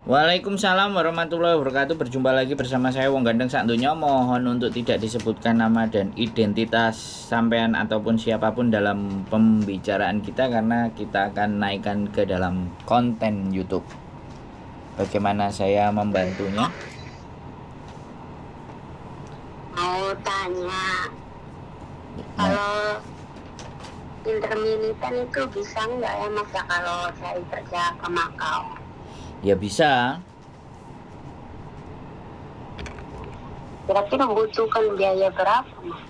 Waalaikumsalam warahmatullahi wabarakatuh. Berjumpa lagi bersama saya Wong Gandeng sak donya. Mohon untuk tidak disebutkan nama dan identitas sampean ataupun siapapun dalam pembicaraan kita karena kita akan naikkan ke dalam konten YouTube. Bagaimana saya membantunya? Mau tanya, Nah, kalau intermediate itu bisa nggak ya Mas ya kalau saya kerja ke Makau? ya bisa. Kira-kira membutuhkan biaya berapa Mas?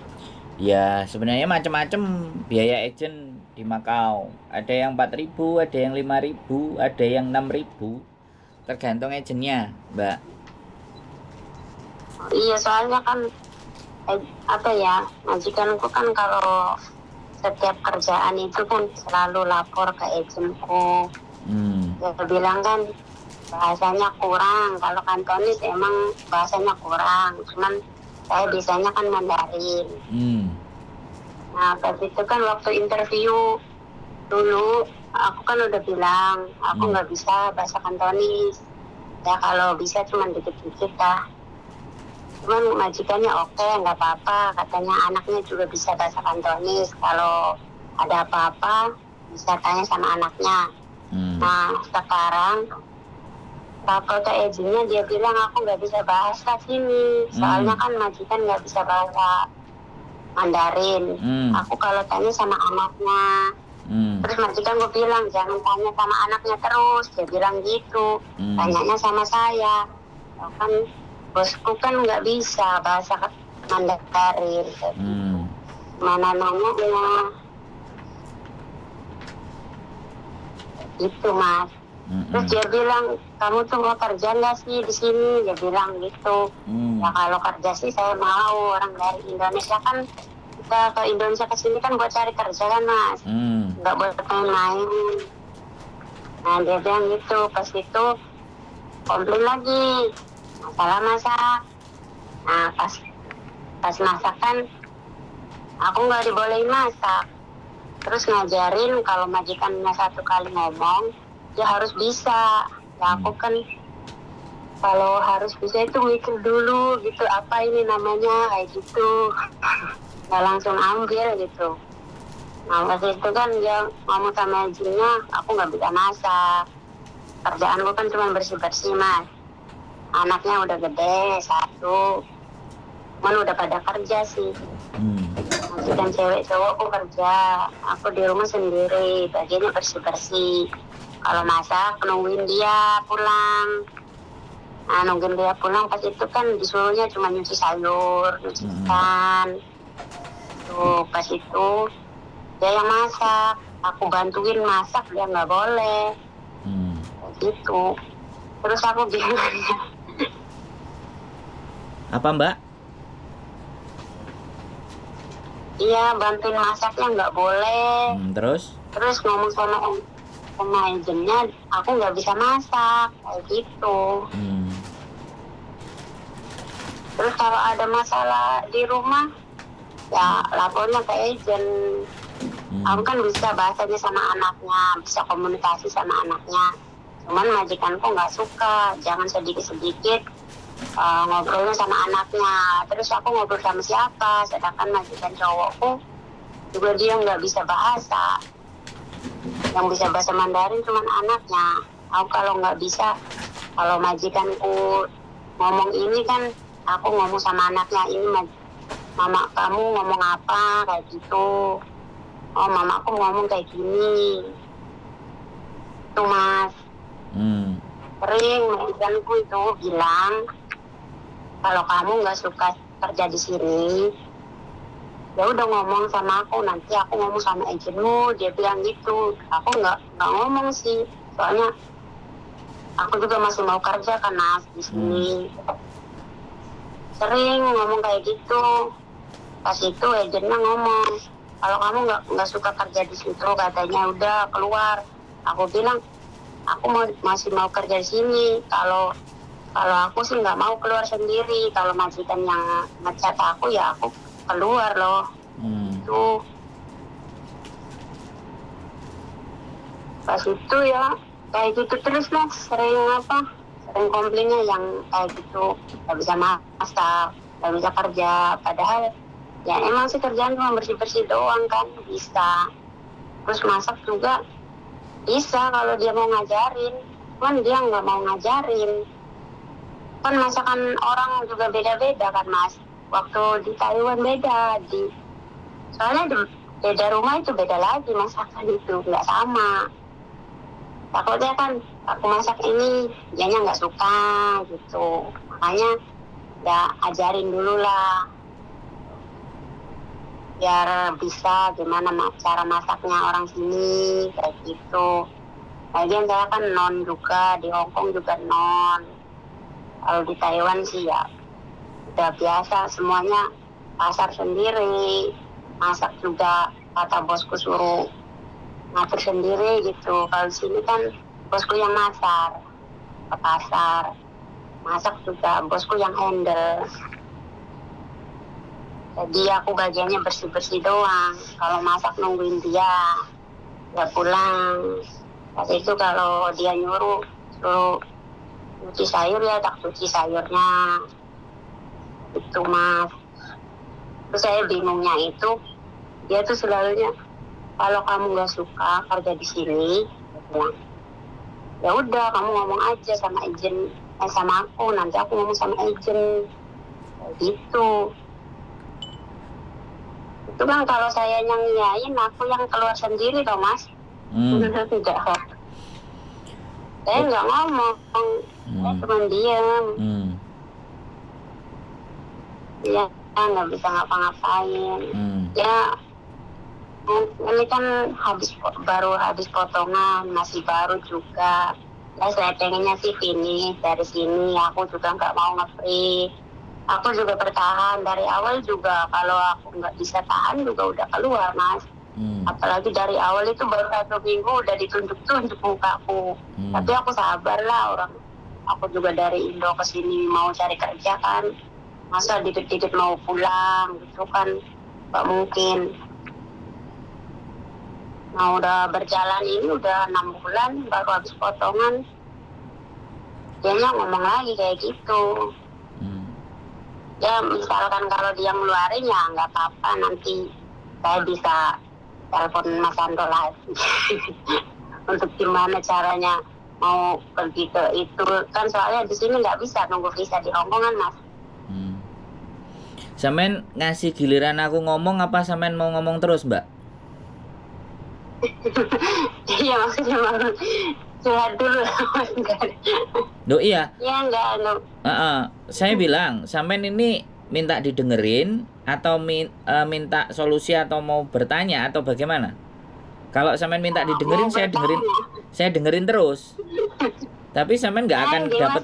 Ya sebenarnya macam-macam biaya agent di Makau. Ada yang 4.000, ada yang 5.000, ada yang 6.000. Tergantung agentnya, Mbak. Iya soalnya kan apa ya, majikanku kan kalau setiap kerjaan itu kan selalu lapor ke agenku. Dia bilang kan bahasanya kurang, kalau kantonis emang bahasanya kurang, cuman saya bisanya kan Mandarin. Nah pas itu kan waktu interview dulu aku kan udah bilang aku nggak bisa bahasa kantonis ya, kalau bisa cuman dikit-dikit lah. Cuman majikannya oke, nggak apa-apa, katanya anaknya juga bisa bahasa kantonis, kalau ada apa-apa bisa tanya sama anaknya. Nah sekarang fakultas izinnya dia bilang aku nggak bisa bahasa sini, soalnya kan majikan nggak bisa bahasa Mandarin. Aku kalau tanya sama anaknya, terus majikan gue bilang jangan tanya sama anaknya terus, dia bilang gitu, tanyanya sama saya. Kan bosku kan nggak bisa bahasa Mandarin, mana nanya gitu Mas. Terus dia bilang kamu tuh mau kerja nggak sih di sini, dia bilang gitu. Ya kalau kerja sih saya mau, orang dari Indonesia kan, kita ke Indonesia ke sini kan buat cari kerja kan Mas, nggak buat main-main. Nah dia bilang gitu. Pas itu komplain lagi masalah masak. Nah pas masak kan aku nggak dibolehin masak, terus ngajarin kalau majikannya satu kali ngomong dia harus bisa. Ya aku kan kalau harus bisa itu mikir dulu gitu, apa ini namanya kayak gitu, nggak langsung ambil gitu. Nah waktu itu kan dia ngomong sama izinnya aku nggak bisa masak, kerjaan gue kan cuma bersih-bersih Mas. Anaknya udah gede satu, cuman udah pada kerja sih. Majikan cewek cowok aku kerja, aku di rumah sendiri, bagiannya bersih-bersih. Kalau masak nungguin dia pulang. Nah nungguin dia pulang pas itu kan disuruhnya cuma nyuci sayur, nyuci ikan. Tuh pas itu dia yang masak, aku bantuin masak, dia nggak boleh. Kayak gitu. Terus aku gimana? Apa Mbak? Iya bantuin masaknya nggak boleh. Terus ngomong sama agennya aku nggak bisa masak kayak gitu. Terus kalau ada masalah di rumah ya lapornya ke agen. Aku kan bisa bahasanya sama anaknya, bisa komunikasi sama anaknya. Cuman majikanku nggak suka, jangan sedikit-sedikit ngobrolnya sama anaknya. Terus aku ngobrol sama siapa, sedangkan majikan cowokku juga dia nggak bisa bahasa. Yang bisa bahasa Mandarin cuman anaknya. Aku kalau nggak bisa, kalau majikanku ngomong ini kan aku ngomong sama anaknya, ini mama kamu ngomong apa kayak gitu. Oh mama aku ngomong kayak gini. Tuh Mas. Sering majikanku itu bilang kalau kamu nggak suka kerja di sini, ya udah ngomong sama aku, nanti aku ngomong sama agenmu, dia bilang gitu. Aku nggak ngomong sih, soalnya aku juga masih mau kerja kan Mas di sini. Sering ngomong kayak gitu. Pas itu agennya ngomong kalau kamu nggak suka kerja di situ, katanya udah keluar. Aku bilang aku masih mau kerja di sini. Kalau aku sih nggak mau keluar sendiri. Kalau majikan yang ngecat aku ya aku keluar loh. Tuh pas itu ya kayak gitu terus Mas, sering sering komplainnya yang kayak gitu, nggak bisa masak, nggak bisa kerja. Padahal ya emang sih kerjaan cuma bersih-bersih doang kan bisa. Terus masak juga bisa kalau dia mau ngajarin, cuman dia nggak mau ngajarin. Kan masakan orang juga beda-beda kan Mas. Waktu di Taiwan beda, soalnya beda rumah itu beda lagi masakan itu, nggak sama. Takutnya kan aku masak ini dianya nggak suka gitu, makanya ya ajarin dulu lah biar bisa gimana cara masaknya orang sini kayak gitu. Lagian saya kan non juga, di Hong Kong juga non. Kalau di Taiwan sih ya udah biasa semuanya, pasar sendiri, masak juga kata bosku suruh ngatur sendiri gitu. Kalau di sini kan bosku yang masak, ke pasar, masak juga bosku yang handle. Jadi aku bagiannya bersih-bersih doang. Kalau masak nungguin dia, ya pulang. Pas itu kalau dia nyuruh suruh cuci sayur ya tak cuci sayurnya. Itu Mas. Terus saya bingungnya itu, dia tuh selalunya kalau kamu nggak suka kerja di sini, dia bilang, ya udah kamu ngomong aja sama agent, sama aku, nanti aku ngomong sama agent. Kayak gitu. Itu kan kalau saya yang ngiyain, aku yang keluar sendiri dong Mas. Tidak. Saya nggak ngomong, saya cuma diam. Ya nggak bisa ngapa-ngapain. Ya ini kan baru habis potongan, masih baru juga. Ya saya pengennya sih finish dari sini. Aku juga nggak mau nge-free. Aku juga bertahan dari awal juga. Kalau aku nggak bisa tahan juga udah keluar Mas. Apalagi dari awal itu baru 1 minggu udah ditunjuk-tunjuk mukaku. Tapi aku sabar lah, orang aku juga dari Indo ke sini mau cari kerja kan. Masa dikit-dikit mau pulang gitu kan nggak mungkin. Nah udah berjalan ini udah 6 bulan baru habis potongan. Dianya ngomong lagi kayak gitu. Ya misalkan kalau dia ngeluarin ya nggak apa-apa, nanti saya bisa telepon Mas Ando lagi. Untuk gimana caranya mau pergi ke itu kan, soalnya di sini nggak bisa nunggu visa di Hong Kong kan Mas. Sampean ngasih giliran aku ngomong apa sampean mau ngomong terus Mbak? Iya maksudnya mau curhat dulu. Loh iya. Iya enggak. Saya bilang sampean ini minta didengerin atau minta solusi atau mau bertanya atau bagaimana? Kalau sampean minta didengerin, saya dengerin terus. Tapi sampean nggak akan dapat.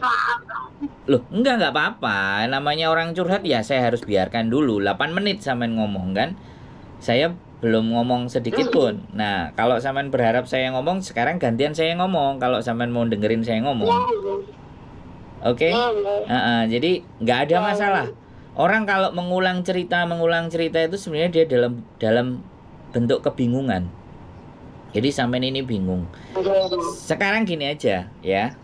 Loh, nggak apa-apa. Namanya orang curhat ya saya harus biarkan dulu 8 menit sampean ngomong kan. Saya belum ngomong sedikit pun. Nah, kalau sampean berharap saya ngomong, sekarang gantian saya ngomong. Kalau sampean mau dengerin saya ngomong. Oke? Jadi nggak ada masalah. Orang kalau mengulang cerita itu sebenarnya dia dalam bentuk kebingungan. Jadi sampean ini bingung. Sekarang gini aja ya.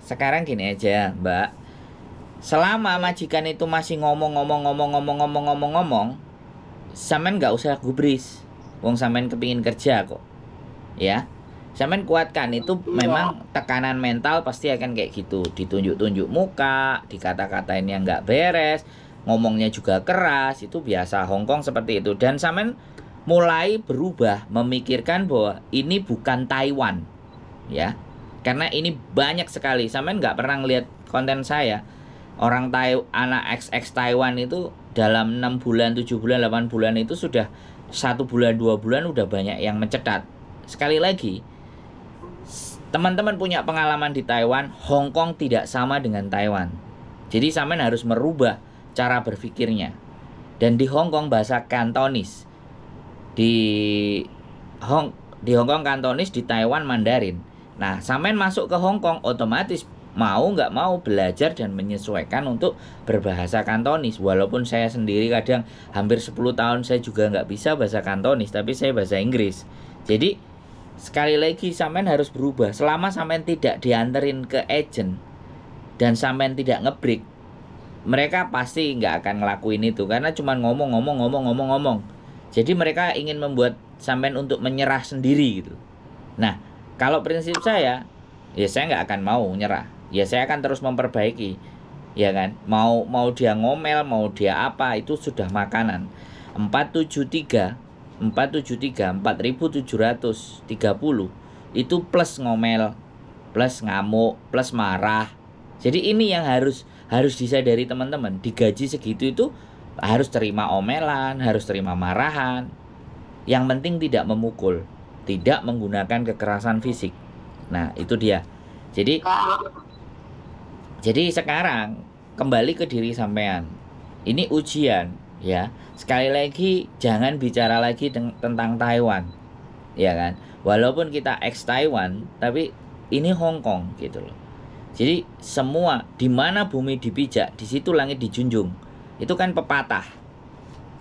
Mbak. Selama majikan itu masih ngomong, sampean nggak usah gubris. Wong sampean kepingin kerja kok. Ya. Sampean kuatkan itu, memang tekanan mental pasti akan kayak gitu. Ditunjuk-tunjuk muka, dikata-katain yang nggak beres, ngomongnya juga keras, itu biasa Hong Kong seperti itu. Dan sampean mulai berubah memikirkan bahwa ini bukan Taiwan. Ya. Karena ini banyak sekali. Sampean nggak pernah ngeliat konten saya. Orang anak XX Taiwan itu dalam 6 bulan, 7 bulan, 8 bulan itu sudah 1 bulan, 2 bulan udah banyak yang mencetat. Sekali lagi, teman-teman punya pengalaman di Taiwan, Hong Kong tidak sama dengan Taiwan. Jadi sampean harus merubah cara berpikirnya. Dan di Hong Kong bahasa Kantonis. Di Hong Kong Kantonis, di Taiwan Mandarin. Nah, sampean masuk ke Hong Kong otomatis mau nggak mau belajar dan menyesuaikan untuk berbahasa Kantonis. Walaupun saya sendiri kadang hampir 10 tahun saya juga nggak bisa bahasa Kantonis, tapi saya bahasa Inggris. Jadi sekali lagi sampean harus berubah. Selama sampean tidak dianterin ke agent, dan sampean tidak ngebreak, mereka pasti nggak akan ngelakuin itu karena cuma ngomong. Jadi mereka ingin membuat sampean untuk menyerah sendiri gitu. Nah, kalau prinsip saya, ya saya nggak akan mau nyerah. Ya saya akan terus memperbaiki, ya kan. Mau dia ngomel, mau dia apa, itu sudah makanan. 473 4.730 itu plus ngomel, plus ngamuk, plus marah. Jadi ini yang harus disadari teman-teman. Digaji segitu itu harus terima omelan, harus terima marahan. Yang penting tidak memukul, tidak menggunakan kekerasan fisik. Nah, itu dia. Jadi sekarang kembali ke diri sampean. Ini ujian, ya. Sekali lagi jangan bicara lagi tentang Taiwan. Ya kan? Walaupun kita ex Taiwan, tapi ini Hong Kong gitu loh. Jadi semua di mana bumi dipijak, di situ langit dijunjung. Itu kan pepatah.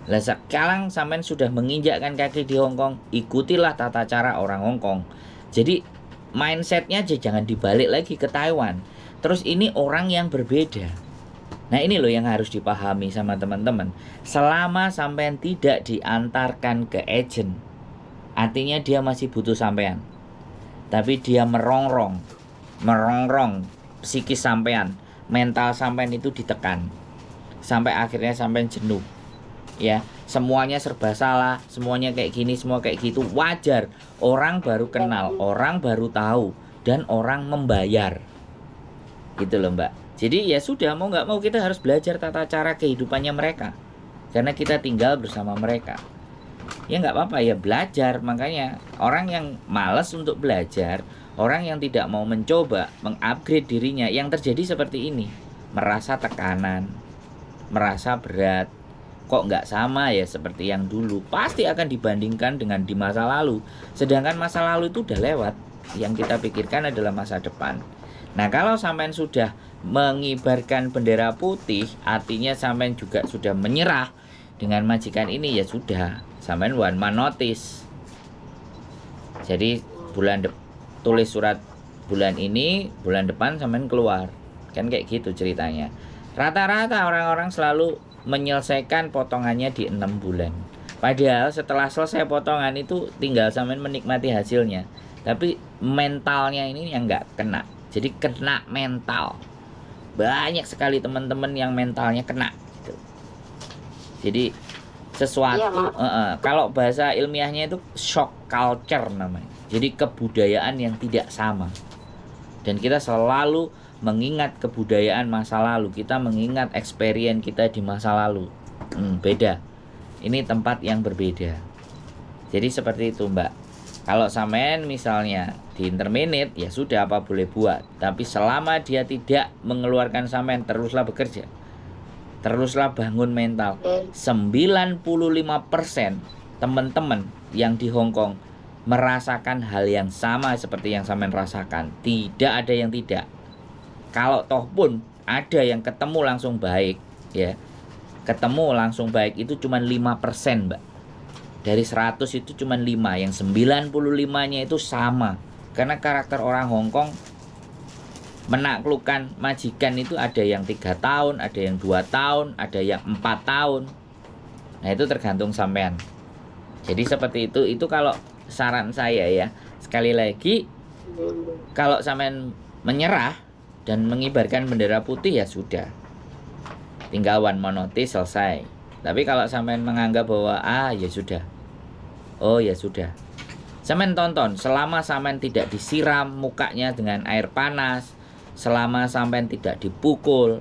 Lah sekarang sampean sudah menginjakkan kaki di Hong Kong, ikutilah tata cara orang Hong Kong. Jadi mindsetnya aja jangan dibalik lagi ke Taiwan. Terus ini orang yang berbeda. Nah ini loh yang harus dipahami sama teman-teman. Selama sampean tidak diantarkan ke agent, artinya dia masih butuh sampean. Tapi dia merongrong psikis sampean, mental sampean itu ditekan sampai akhirnya sampean jenuh, ya. Semuanya serba salah, semuanya kayak gini, semua kayak gitu. Wajar, orang baru kenal, orang baru tahu, dan orang membayar gitu loh Mbak. Jadi ya sudah, mau nggak mau kita harus belajar tata cara kehidupannya mereka karena kita tinggal bersama mereka. Ya nggak apa-apa, ya belajar. Makanya orang yang malas untuk belajar, orang yang tidak mau mencoba mengupgrade dirinya, yang terjadi seperti ini. Merasa tekanan, merasa berat. Kok nggak sama ya seperti yang dulu. Pasti akan dibandingkan dengan di masa lalu. Sedangkan masa lalu itu udah lewat. Yang kita pikirkan adalah masa depan. Nah kalau sampean sudah mengibarkan bendera putih, artinya sampean juga sudah menyerah dengan majikan ini, ya sudah, sampean one man notice. Jadi tulis surat bulan ini, bulan depan sampean keluar. Kan kayak gitu ceritanya. Rata-rata orang-orang selalu menyelesaikan potongannya di 6 bulan. Padahal setelah selesai potongan itu tinggal sampean menikmati hasilnya. Tapi mentalnya ini yang nggak kena. Jadi kena mental. Banyak sekali teman-teman yang mentalnya kena gitu. Jadi sesuatu kalau bahasa ilmiahnya itu shock culture namanya. Jadi kebudayaan yang tidak sama. Dan kita selalu mengingat kebudayaan masa lalu, kita mengingat experience kita di masa lalu. Beda. Ini tempat yang berbeda. Jadi seperti itu Mbak. Kalau sampean misalnya di interminate, ya sudah, apa boleh buat. Tapi selama dia tidak mengeluarkan sampean, teruslah bekerja. Teruslah bangun mental. 95% teman-teman yang di Hong Kong merasakan hal yang sama seperti yang sampean rasakan. Tidak ada yang tidak. Kalau toh pun ada yang ketemu langsung baik, ya. Ketemu langsung baik itu cuma 5%, Mbak. Dari 100 itu cuma 5, yang 95-nya itu sama. Karena karakter orang Hong Kong menaklukkan majikan itu ada yang 3 tahun, ada yang 2 tahun, ada yang 4 tahun. Nah itu tergantung sampean. Jadi seperti itu kalau saran saya ya. Sekali lagi, kalau sampean menyerah dan mengibarkan bendera putih, ya sudah, tinggal one man notice, selesai. Tapi kalau sampean menganggap bahwa ya sudah, oh ya sudah, sampean tonton. Selama sampean tidak disiram mukanya dengan air panas, selama sampean tidak dipukul,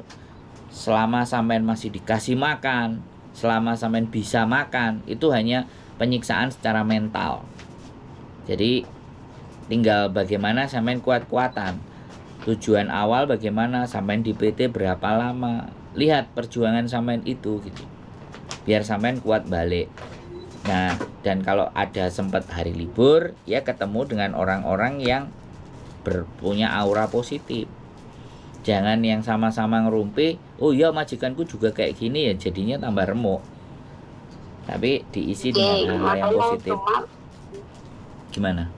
selama sampean masih dikasih makan, selama sampean bisa makan, itu hanya penyiksaan secara mental. Jadi tinggal bagaimana sampean kuat-kuatan. Tujuan awal bagaimana, sampean di PT berapa lama, lihat perjuangan sampean itu gitu, biar sampean kuat balik. Nah, dan kalau ada sempat hari libur, ya ketemu dengan orang-orang yang punya aura positif. Jangan yang sama-sama ngerumpi, oh iya majikanku juga kayak gini, ya jadinya tambah remuk. Tapi diisi dengan hal yang positif. Gimana?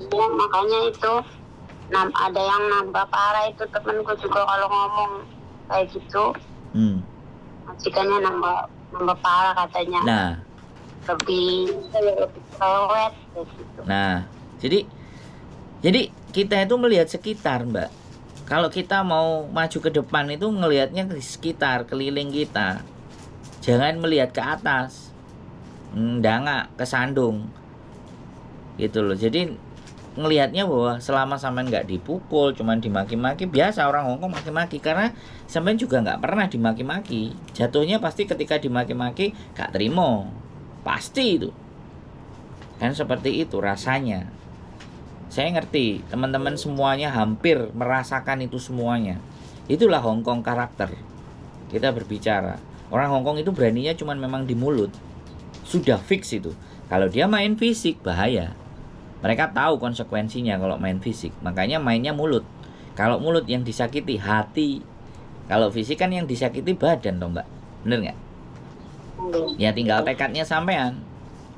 Ya makanya itu ada yang nambah parah itu temenku juga kalau ngomong kayak gitu. Majikannya nambah parah katanya. Nah, lebih cerewet gitu. Nah, jadi kita itu melihat sekitar, Mbak. Kalau kita mau maju ke depan itu ngelihatnya di sekitar, keliling kita. Jangan melihat ke atas. Ndangak, kesandung. Gitu loh. Jadi ngelihatnya bahwa selama sampean nggak dipukul, cuman dimaki-maki, biasa orang Hongkong maki-maki karena sampean juga nggak pernah dimaki-maki. Jatuhnya pasti ketika dimaki-maki gak terima. Pasti itu. Kan seperti itu rasanya. Saya ngerti, teman-teman semuanya hampir merasakan itu semuanya. Itulah Hongkong karakter. Kita berbicara. Orang Hongkong itu beraninya cuman memang di mulut. Sudah fix itu. Kalau dia main fisik bahaya. Mereka tahu konsekuensinya kalau main fisik. Makanya mainnya mulut. Kalau mulut yang disakiti hati. Kalau fisik kan yang disakiti badan toh, Mbak. Bener nggak? Ya tinggal tekadnya sampean.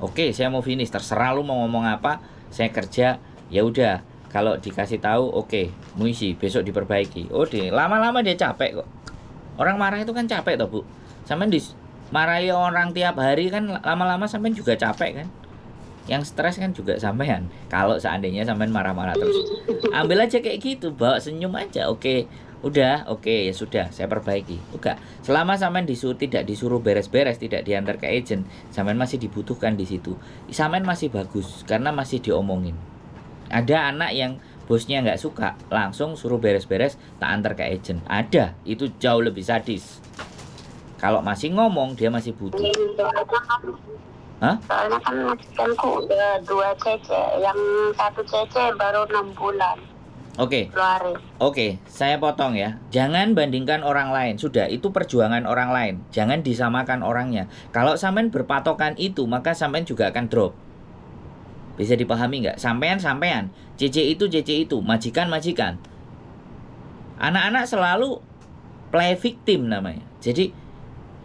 Oke, saya mau finish. Terserah lu mau ngomong apa. Saya kerja. Ya udah, kalau dikasih tahu, oke, muisi besok diperbaiki. Oh deh, lama-lama dia capek kok. Orang marah itu kan capek toh, Bu. Sampean marahi orang tiap hari kan lama-lama sampean juga capek kan. Yang stres kan juga sampean. Kalau seandainya sampean marah-marah terus, ambil aja kayak gitu, bawa senyum aja. Oke, udah, oke, ya sudah, saya perbaiki. Enggak, selama sampean tidak disuruh beres-beres, tidak diantar ke agent, sampean masih dibutuhkan di situ. Sampean masih bagus karena masih diomongin. Ada anak yang bosnya nggak suka, langsung suruh beres-beres, tak antar ke agent. Ada, itu jauh lebih sadis. Kalau masih ngomong, dia masih butuh. Soalnya kan majikanku udah 2 cece, yang 1 cece baru 6 bulan. Oke, saya potong ya. Jangan bandingkan orang lain. Sudah, itu perjuangan orang lain. Jangan disamakan orangnya. Kalau sampean berpatokan itu, maka sampean juga akan drop. Bisa dipahami nggak? Sampean, CC itu, majikan. Anak-anak selalu play victim namanya. Jadi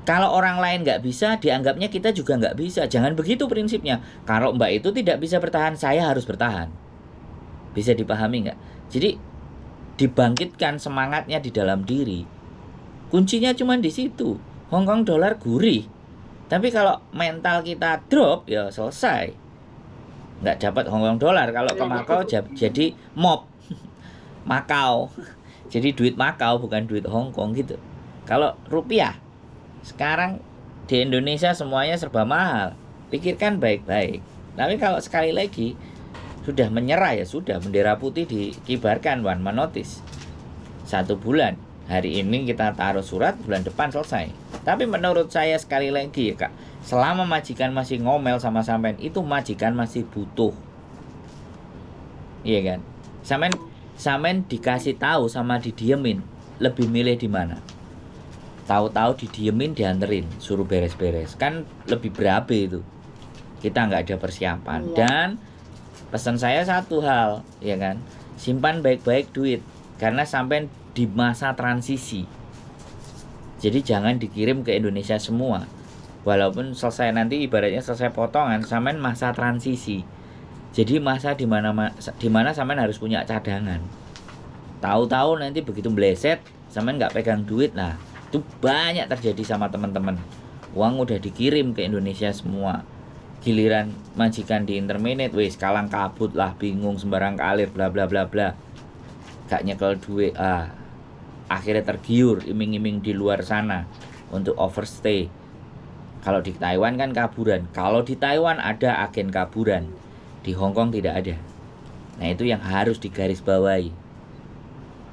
kalau orang lain nggak bisa, dianggapnya kita juga nggak bisa. Jangan begitu prinsipnya. Kalau Mbak itu tidak bisa bertahan, saya harus bertahan. Bisa dipahami nggak? Jadi dibangkitkan semangatnya di dalam diri. Kuncinya cuma di situ. Hongkong dolar gurih. Tapi kalau mental kita drop, ya selesai. Nggak dapat Hongkong dolar. Kalau ke Makau jadi mob Makau. Jadi duit Makau bukan duit Hongkong gitu. Kalau rupiah sekarang di Indonesia semuanya serba mahal. Pikirkan baik-baik. Tapi kalau sekali lagi sudah menyerah, ya sudah, bendera putih dikibarkan, one man notice. 1 bulan. Hari ini kita taruh surat, bulan depan selesai. Tapi menurut saya sekali lagi ya Kak, selama majikan masih ngomel sama sampean, itu majikan masih butuh. Iya kan? Sampean dikasih tahu sama didiemin, lebih milih di mana? Tahu-tahu didiemin, dianterin, suruh beres-beres. Kan lebih berabe itu. Kita nggak ada persiapan. Dan pesan saya satu hal, ya kan? Simpan baik-baik duit. Karena sampean di masa transisi. Jadi jangan dikirim ke Indonesia semua. Walaupun selesai nanti ibaratnya selesai potongan, sampean masa transisi. Jadi masa dimana sampean harus punya cadangan. Tahu-tahu nanti begitu meleset, sampean nggak pegang duit, nah itu banyak terjadi sama teman-teman. Uang udah dikirim ke Indonesia semua. Giliran majikan di interminate, wis kalang kabut lah, bingung sembarang kalir, bla bla bla bla. Gak nyekel duit, akhirnya tergiur iming-iming di luar sana untuk overstay. Kalau di Taiwan kan kaburan. Kalau di Taiwan ada agen kaburan, di Hongkong tidak ada. Nah itu yang harus digarisbawahi.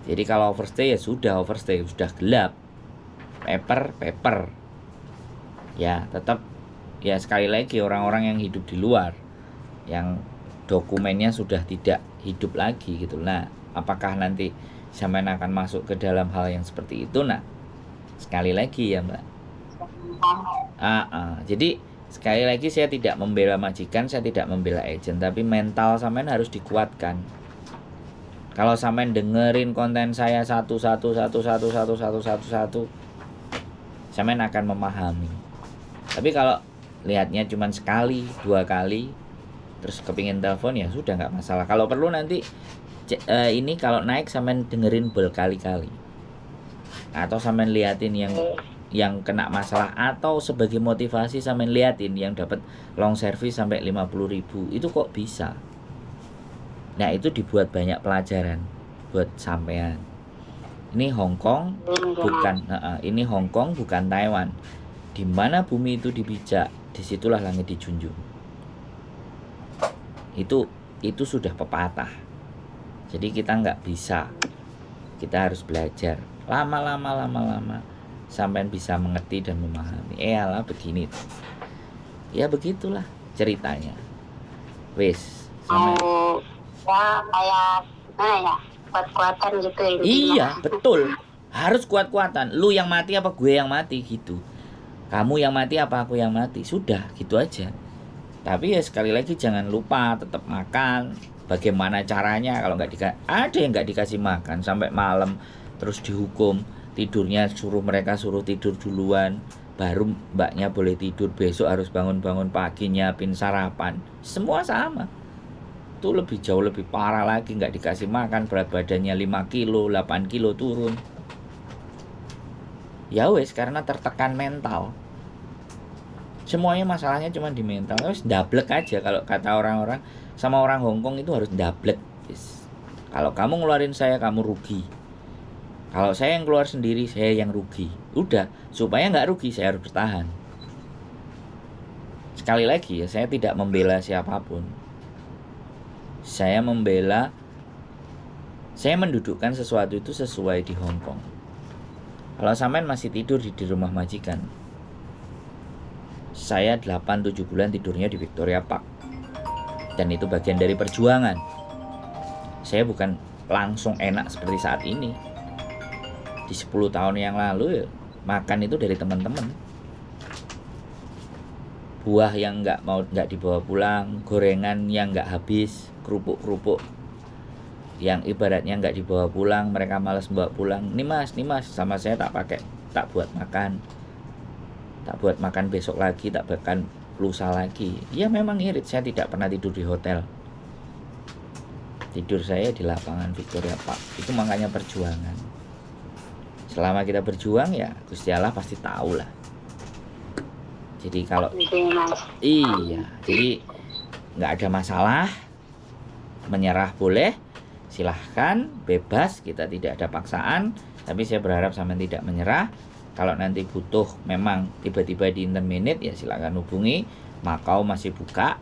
Jadi kalau overstay ya sudah overstay, sudah gelap. Paper. Ya tetap, ya sekali lagi orang-orang yang hidup di luar, yang dokumennya sudah tidak hidup lagi gitu. Nah, apakah nanti sampean akan masuk ke dalam hal yang seperti itu? Nah, sekali lagi ya Mbak. Jadi sekali lagi saya tidak membela majikan, saya tidak membela agent, tapi mental sampean harus dikuatkan. Kalau sampean dengerin konten saya satu, sampean akan memahami. Tapi kalau lihatnya cuma sekali, 2 kali, terus kepingin telepon, ya sudah nggak masalah. Kalau perlu nanti Ini kalau naik sampean dengerin berkali-kali, atau sampean liatin yang kena masalah, atau sebagai motivasi sampean liatin yang dapat long service sampai 50.000 itu kok bisa. Nah itu dibuat banyak pelajaran buat sampean. Ini Hongkong ini Hongkong bukan Taiwan. Di mana bumi itu dipijak, disitulah langit dijunjung. Itu sudah pepatah. Jadi kita nggak bisa, kita harus belajar lama sampai bisa mengerti dan memahami. Alah begini, ya begitulah ceritanya. Wes. Ya kayak mana ya, kuat-kuatan gitu intinya. Iya betul, harus kuat-kuatan. Lu yang mati apa gue yang mati gitu. Kamu yang mati apa aku yang mati, sudah gitu aja. Tapi ya sekali lagi jangan lupa tetap makan. Bagaimana caranya kalau ada yang nggak dikasih makan sampai malam terus dihukum tidurnya, mereka suruh tidur duluan baru mbaknya boleh tidur, besok harus bangun pagi nyiapin sarapan, semua sama. Itu jauh lebih parah lagi, nggak dikasih makan berat badannya 5 kilo 8 kilo turun. Ya wes karena tertekan mental. Semuanya masalahnya cuma di mental. Wes dablek aja kalau kata orang-orang. Sama orang Hongkong itu harus dablek. Kalau kamu ngeluarin saya, kamu rugi. Kalau saya yang keluar sendiri, saya yang rugi. Udah, supaya nggak rugi saya harus bertahan. Sekali lagi ya, saya tidak membela siapapun. Saya mendudukkan sesuatu itu sesuai di Hongkong. Kalau sampean masih tidur di rumah majikan, saya 8-7 bulan tidurnya di Victoria Park. Dan itu bagian dari perjuangan. Saya bukan langsung enak seperti saat ini. Di 10 tahun yang lalu ya, makan itu dari teman-teman. Buah yang nggak dibawa pulang, gorengan yang nggak habis, kerupuk yang ibaratnya nggak dibawa pulang, mereka malas bawa pulang. Nih mas, sama saya tak buat makan besok lagi, tak makan lusa lagi. Ya memang irit, saya tidak pernah tidur di hotel. Tidur saya di lapangan Victoria Park. Itu makanya perjuangan. Selama kita berjuang ya Gusti Allah pasti tahu lah. Jadi kalau jadi nggak ada masalah, menyerah boleh, silahkan, bebas, kita tidak ada paksaan. Tapi saya berharap sampean tidak menyerah. Kalau nanti butuh memang tiba-tiba di interminute ya silakan hubungi. Makau masih buka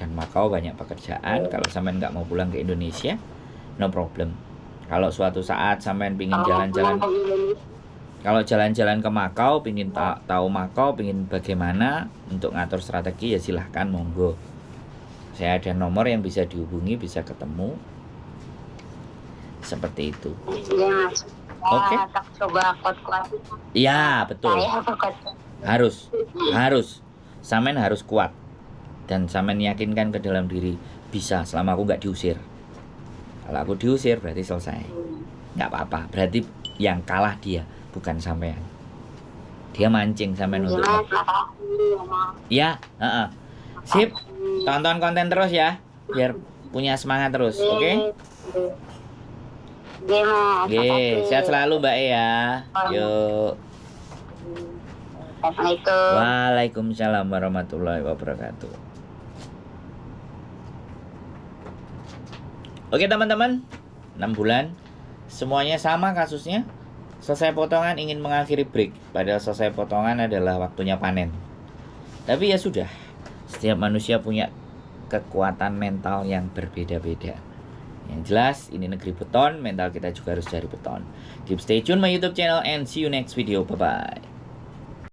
dan Makau banyak pekerjaan. Kalau sampean nggak mau pulang ke Indonesia, no problem. Kalau suatu saat sampean pingin jalan-jalan, kalau jalan-jalan ke Makau, pingin tahu Makau, pingin bagaimana untuk ngatur strategi ya silahkan monggo. Saya ada nomor yang bisa dihubungi, bisa ketemu. Seperti itu. Oke. Coba kuat-kuat. Iya, betul. Harus. Sampean harus kuat. Dan sampean yakinkan ke dalam diri, bisa selama aku nggak diusir. Kalau aku diusir berarti selesai. Nggak apa-apa. Berarti yang kalah dia, bukan sampean. Dia mancing sampean untuk. Ya, sip. Tonton konten terus ya, biar punya semangat terus, oke? Oke, sehat selalu Mbak ya. Yuk. Assalamualaikum. Waalaikumsalam warahmatullahi wabarakatuh. Oke teman-teman, 6 bulan semuanya sama kasusnya. Selesai potongan ingin mengakhiri break, padahal selesai potongan adalah waktunya panen. Tapi ya sudah, setiap manusia punya kekuatan mental yang berbeda-beda. Yang jelas ini negeri beton, mental kita juga harus cari beton. Keep stay tune my YouTube channel and see you next video. Bye bye.